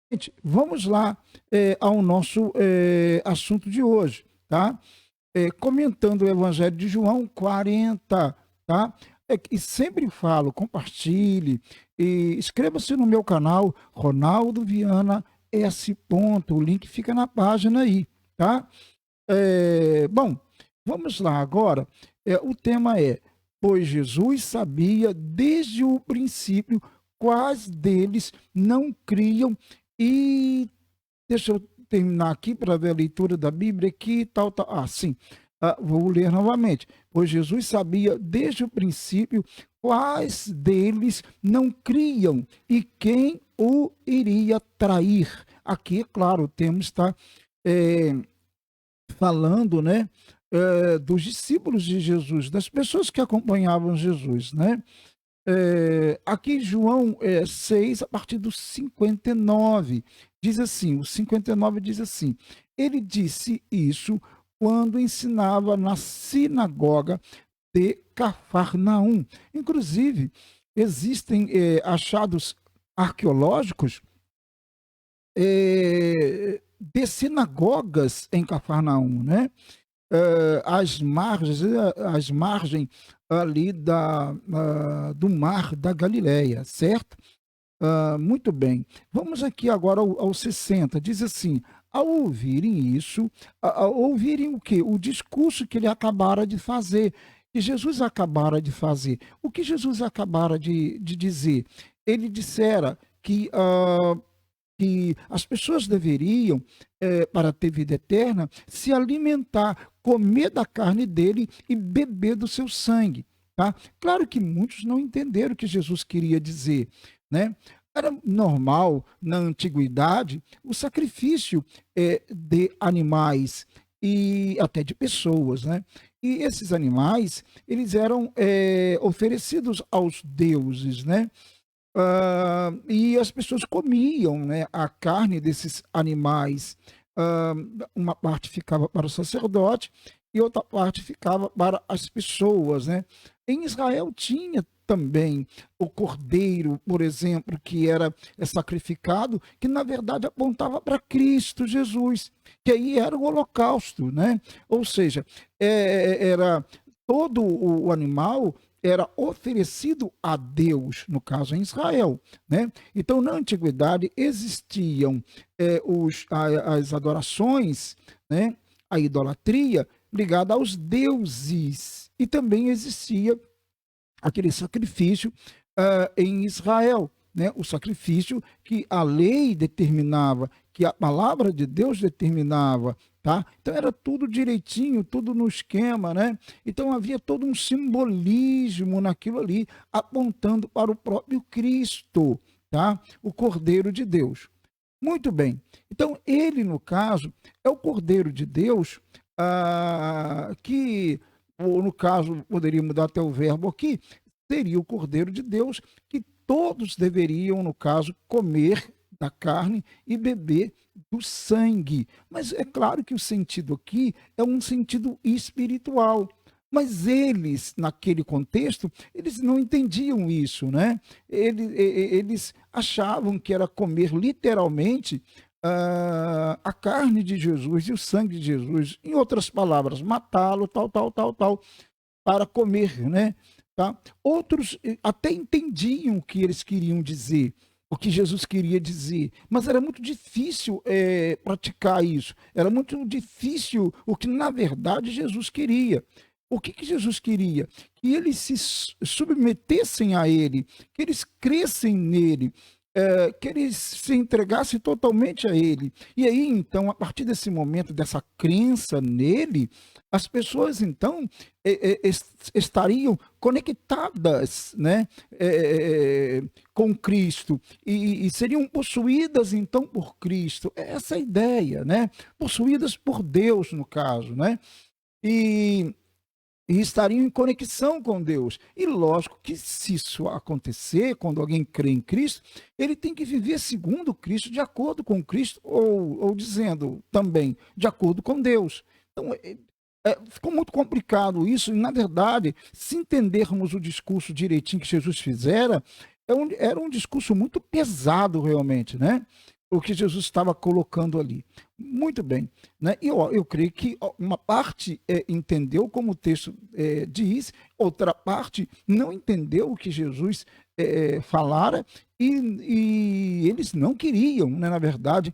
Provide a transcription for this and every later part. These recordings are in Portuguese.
Gente, vamos lá ao nosso assunto de hoje, tá? Comentando o Evangelho de João 40, tá? E sempre falo, compartilhe e inscreva-se no meu canal, Ronaldo Viana S. O link fica na página aí, tá? Bom, vamos lá agora. O tema é: pois Jesus sabia desde o princípio quais deles não criam e deixa eu terminar aqui para ver a leitura da Bíblia aqui, tal, tal. Ah, sim. Vou ler novamente. Pois Jesus sabia desde o princípio quais deles não criam e quem o iria trair. Aqui, claro, o tema está é, falando, né, dos discípulos de Jesus, das pessoas que acompanhavam Jesus, né? Aqui João 6, a partir do 59, diz assim, o 59 diz assim, ele disse isso quando ensinava na sinagoga de Cafarnaum. Inclusive, existem achados arqueológicos de sinagogas em Cafarnaum, né? Às margens ali do mar da Galileia, certo? Muito bem. Vamos aqui agora ao 60. Diz assim: ao ouvirem isso, ao ouvirem o quê? O discurso que ele acabara de fazer, que Jesus acabara de fazer. O que Jesus acabara de dizer? Ele dissera que as pessoas deveriam, para ter vida eterna, se alimentar, comer da carne dele e beber do seu sangue. Tá? Claro que muitos não entenderam o que Jesus queria dizer, né? Era normal, na antiguidade, o sacrifício de animais e até de pessoas, né? E esses animais, eles eram oferecidos aos deuses, né? E as pessoas comiam, né, a carne desses animais. Ah, uma parte ficava para o sacerdote e outra parte ficava para as pessoas, né? Em Israel tinha também o cordeiro, por exemplo, que era sacrificado, que na verdade apontava para Cristo Jesus, que aí era o holocausto, né? Ou seja, era todo o animal era oferecido a Deus, no caso em Israel, né? Então, na antiguidade existiam as adorações, né? A idolatria ligada aos deuses e também existia aquele sacrifício em Israel, né? O sacrifício que a lei determinava, que a palavra de Deus determinava, tá? Então era tudo direitinho, tudo no esquema, né? Então havia todo um simbolismo naquilo ali, apontando para o próprio Cristo, tá? O Cordeiro de Deus. Muito bem. Então ele, no caso, é o Cordeiro de Deus que, ou no caso, poderia mudar até o verbo aqui, seria o Cordeiro de Deus, que todos deveriam, no caso, comer da carne e beber do sangue. Mas é claro que o sentido aqui é um sentido espiritual. Mas eles, naquele contexto, eles não entendiam isso, né? Eles achavam que era comer literalmente a carne de Jesus e o sangue de Jesus. Em outras palavras, matá-lo, tal, tal, tal, tal, para comer, né? Tá? Outros até entendiam o que eles queriam dizer, o que Jesus queria dizer, mas era muito difícil praticar isso, era muito difícil o que na verdade Jesus queria. O que Jesus queria? Que eles se submetessem a ele, que eles crescem nele, que eles se entregassem totalmente a ele. E aí, então, a partir desse momento, dessa crença nele, as pessoas, então, estariam conectadas, né, com Cristo e seriam possuídas, então, por Cristo. Essa é a ideia, né? Possuídas por Deus, no caso, né? E estariam em conexão com Deus. E lógico que se isso acontecer, quando alguém crê em Cristo, ele tem que viver segundo Cristo, de acordo com Cristo, ou dizendo também, de acordo com Deus. Então, ficou muito complicado isso, e na verdade, se entendermos o discurso direitinho que Jesus fizera, era um discurso muito pesado realmente, né? o que Jesus estava colocando ali. Muito bem. Né? E eu creio que uma parte entendeu como o texto diz, outra parte não entendeu o que Jesus falara, e eles não queriam, né, na verdade,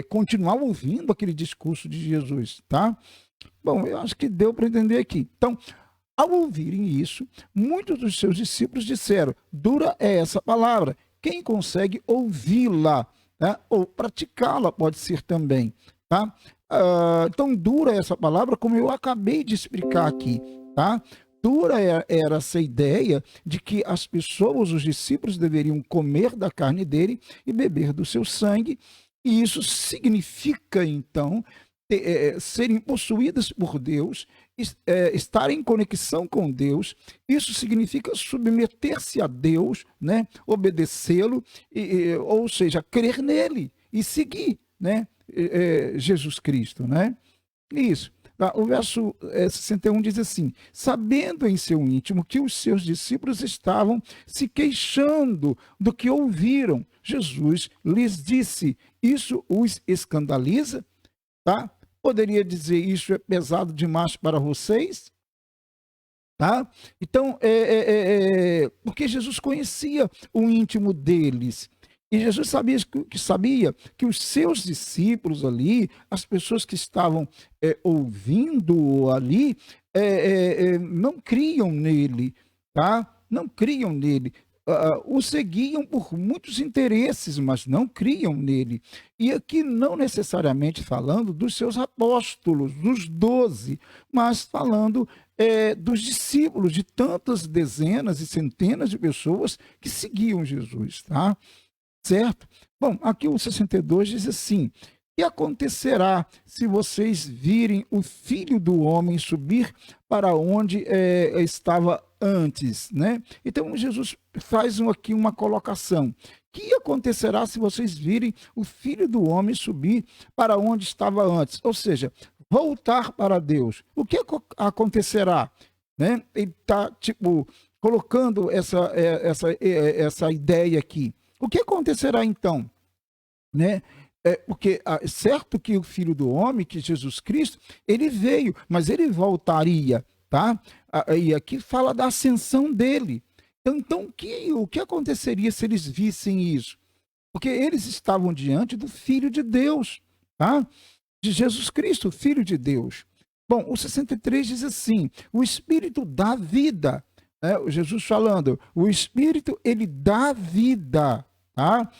continuar ouvindo aquele discurso de Jesus. Tá? Bom, eu acho que deu para entender aqui. Então, ao ouvirem isso, muitos dos seus discípulos disseram: dura é essa palavra, quem consegue ouvi-la, né? Ou praticá-la pode ser também. Tá? Então, dura é essa palavra, como eu acabei de explicar aqui. Tá? Dura era essa ideia de que as pessoas, os discípulos, deveriam comer da carne dele e beber do seu sangue, e isso significa, então, serem possuídas por Deus, estar em conexão com Deus. Isso significa submeter-se a Deus, né? Obedecê-lo, ou seja, crer nele e seguir, né? Jesus Cristo. Né? Isso. O verso 61 diz assim: sabendo em seu íntimo que os seus discípulos estavam se queixando do que ouviram, Jesus lhes disse: isso os escandaliza? Tá? Poderia dizer: isso é pesado demais para vocês? Tá? Então, porque Jesus conhecia o íntimo deles. E Jesus sabia que os seus discípulos ali, as pessoas que estavam ouvindo ali, não criam nele, tá? Não criam nele. O seguiam por muitos interesses, mas não criam nele. E aqui não necessariamente falando dos seus apóstolos, dos 12, mas falando dos discípulos, de tantas dezenas e centenas de pessoas que seguiam Jesus, tá? Certo? Bom, aqui o 62 diz assim: que acontecerá se vocês virem o Filho do Homem subir para onde estava antes, né? Então, Jesus faz aqui uma colocação. Que acontecerá se vocês virem o Filho do Homem subir para onde estava antes? Ou seja, voltar para Deus. O que acontecerá? Né? Ele está, colocando essa ideia aqui. O que acontecerá então? Né? Porque é certo que o Filho do Homem, que Jesus Cristo, ele veio, mas ele voltaria, tá? E aqui fala da ascensão dele. Então, o que aconteceria se eles vissem isso? Porque eles estavam diante do Filho de Deus, tá? De Jesus Cristo, Filho de Deus. Bom, o 63 diz assim: o Espírito dá vida. Jesus falando, o Espírito, ele dá vida, tá?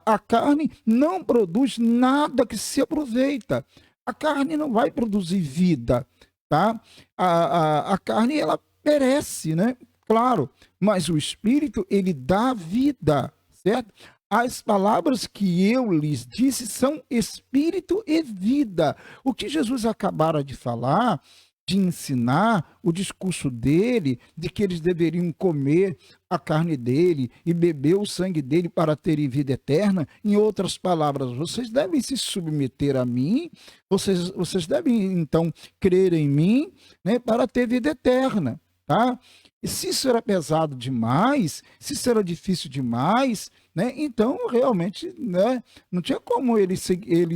A carne não produz nada que se aproveita. A carne não vai produzir vida, tá? A carne, ela perece, né? Claro, mas o Espírito, ele dá vida, certo? As palavras que eu lhes disse são espírito e vida. O que Jesus acabara de falar, de ensinar, o discurso dele, de que eles deveriam comer a carne dele e beber o sangue dele para terem vida eterna. Em outras palavras, vocês devem se submeter a mim, vocês devem, então, crer em mim, né, para ter vida eterna. Tá? E se isso era pesado demais, se isso era difícil demais, né, então realmente, né, não tinha como eles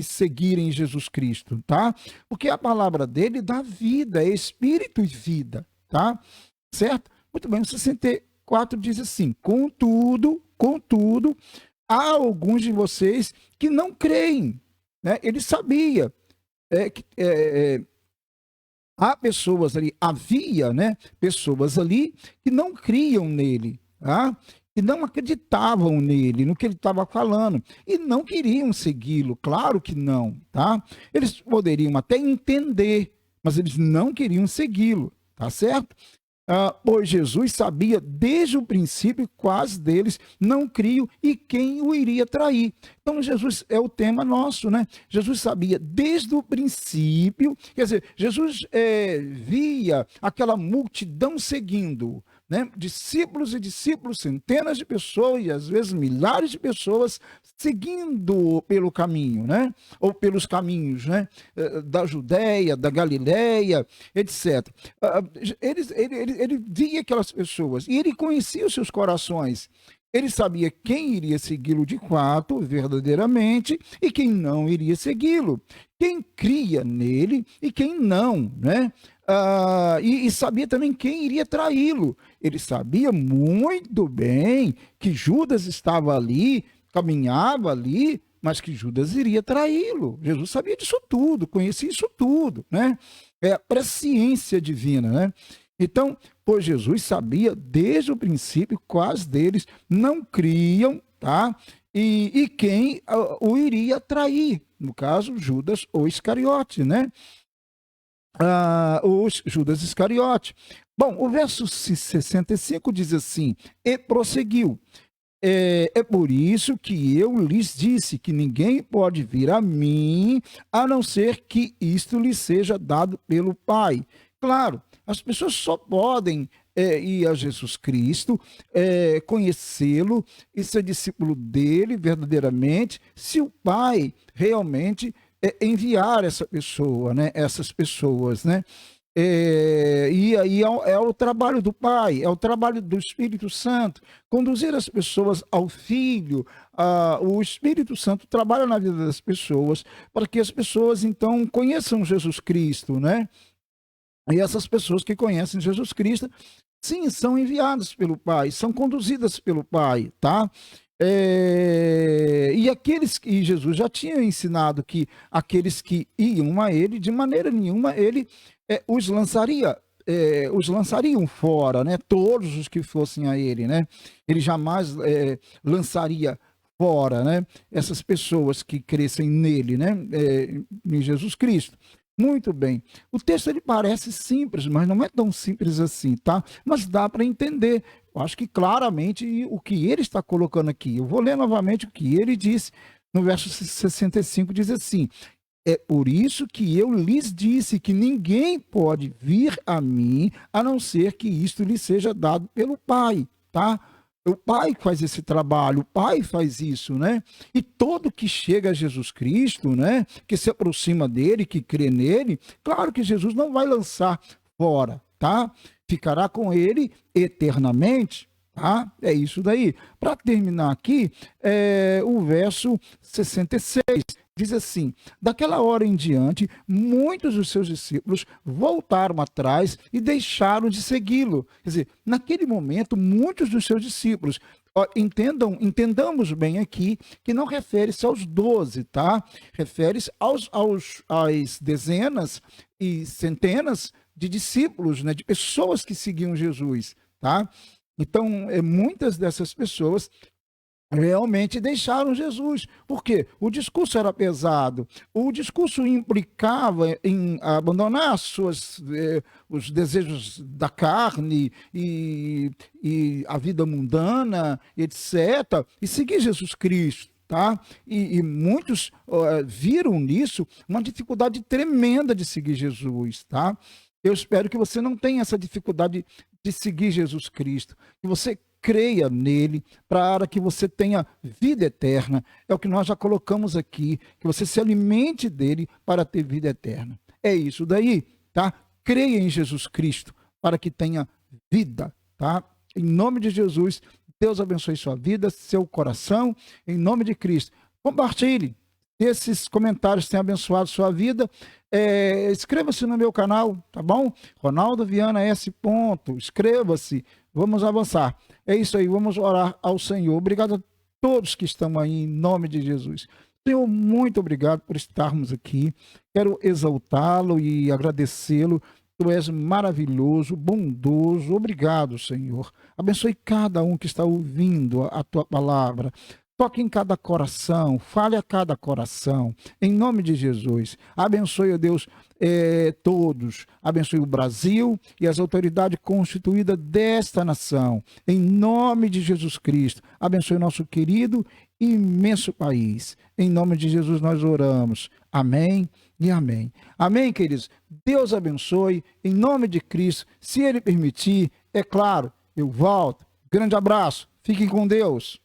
seguirem Jesus Cristo, tá? Porque a palavra dele dá vida, é espírito e vida, tá? Certo? Muito bem, o 64 diz assim: contudo, há alguns de vocês que não creem, né? Ele sabia que há pessoas ali, havia, né, pessoas ali que não criam nele, tá? Que não acreditavam nele, no que ele estava falando, e não queriam segui-lo, claro que não, tá? Eles poderiam até entender, mas eles não queriam segui-lo, tá certo? Pois Jesus sabia desde o princípio quais deles não criam e quem o iria trair. Então, Jesus é o tema nosso, né? Jesus sabia desde o princípio, quer dizer, Jesus via aquela multidão seguindo, né? Discípulos e discípulos, centenas de pessoas e às vezes milhares de pessoas seguindo pelo caminho, né? Ou pelos caminhos, né? Da Judéia, da Galileia, etc. Ele via aquelas pessoas e ele conhecia os seus corações. Ele sabia quem iria segui-lo de fato, verdadeiramente, e quem não iria segui-lo. Quem cria nele e quem não, né? E sabia também quem iria traí-lo. Ele sabia muito bem que Judas estava ali, caminhava ali, mas que Judas iria traí-lo. Jesus sabia disso tudo, conhecia isso tudo, né? É a presciência divina, né? Então, pois Jesus sabia desde o princípio quais deles não criam, tá? E quem o iria trair, no caso, Judas ou Iscariote, né? Os Judas Iscariote. Bom, o verso 65 diz assim, e prosseguiu, é por isso que eu lhes disse que ninguém pode vir a mim, a não ser que isto lhe seja dado pelo Pai. Claro, as pessoas só podem ir a Jesus Cristo, conhecê-lo e ser discípulo dele verdadeiramente, se o Pai realmente enviar essa pessoa, né? Essas pessoas, né? E aí é o trabalho do Pai, é o trabalho do Espírito Santo, conduzir as pessoas ao Filho. O Espírito Santo trabalha na vida das pessoas para que as pessoas então conheçam Jesus Cristo, né? E essas pessoas que conhecem Jesus Cristo, sim, são enviadas pelo Pai, são conduzidas pelo Pai, tá? E aqueles que Jesus já tinha ensinado que aqueles que iam a ele, de maneira nenhuma ele os lançariam fora, né? Todos os que fossem a ele, né? Ele jamais lançaria fora, né? Essas pessoas que crescem nele, né? Em Jesus Cristo. Muito bem. O texto ele parece simples, mas não é tão simples assim, tá? Mas dá para entender. Eu acho que claramente o que ele está colocando aqui. Eu vou ler novamente o que ele disse no verso 65, diz assim: é por isso que eu lhes disse que ninguém pode vir a mim, a não ser que isto lhe seja dado pelo Pai, tá? O Pai faz esse trabalho, o Pai faz isso, né? E todo que chega a Jesus Cristo, né? Que se aproxima dele, que crê nele, claro que Jesus não vai lançar fora, tá? Ficará com ele eternamente, tá? É isso daí. Para terminar aqui, o verso 66 diz assim: daquela hora em diante, muitos dos seus discípulos voltaram atrás e deixaram de segui-lo. Quer dizer, naquele momento, muitos dos seus discípulos, entendamos bem aqui, que não refere-se aos 12, tá? Refere-se às dezenas e centenas de discípulos, né? De pessoas que seguiam Jesus, tá? Então, muitas dessas pessoas realmente deixaram Jesus. Por quê? O discurso era pesado. O discurso implicava em abandonar os desejos da carne e a vida mundana, etc., e seguir Jesus Cristo. Tá? E muitos viram nisso uma dificuldade tremenda de seguir Jesus. Tá? Eu espero que você não tenha essa dificuldade de seguir Jesus Cristo, que você creia nele, para que você tenha vida eterna. É o que nós já colocamos aqui, que você se alimente dele para ter vida eterna. É isso daí, tá? Creia em Jesus Cristo para que tenha vida, tá? Em nome de Jesus, Deus abençoe sua vida, seu coração, em nome de Cristo. Compartilhe. Esses comentários têm abençoado sua vida. Inscreva-se no meu canal, tá bom? Ronaldo Viana S. Inscreva-se. Vamos avançar. É isso aí, vamos orar ao Senhor. Obrigado a todos que estão aí, em nome de Jesus. Senhor, muito obrigado por estarmos aqui. Quero exaltá-lo e agradecê-lo. Tu és maravilhoso, bondoso. Obrigado, Senhor. Abençoe cada um que está ouvindo a tua palavra. Toque em cada coração, fale a cada coração, em nome de Jesus. Abençoe, ó Deus, todos. Abençoe o Brasil e as autoridades constituídas desta nação, em nome de Jesus Cristo. Abençoe o nosso querido e imenso país. Em nome de Jesus nós oramos. Amém e amém. Amém, queridos? Deus abençoe, em nome de Cristo. Se Ele permitir, é claro, eu volto. Grande abraço. Fiquem com Deus.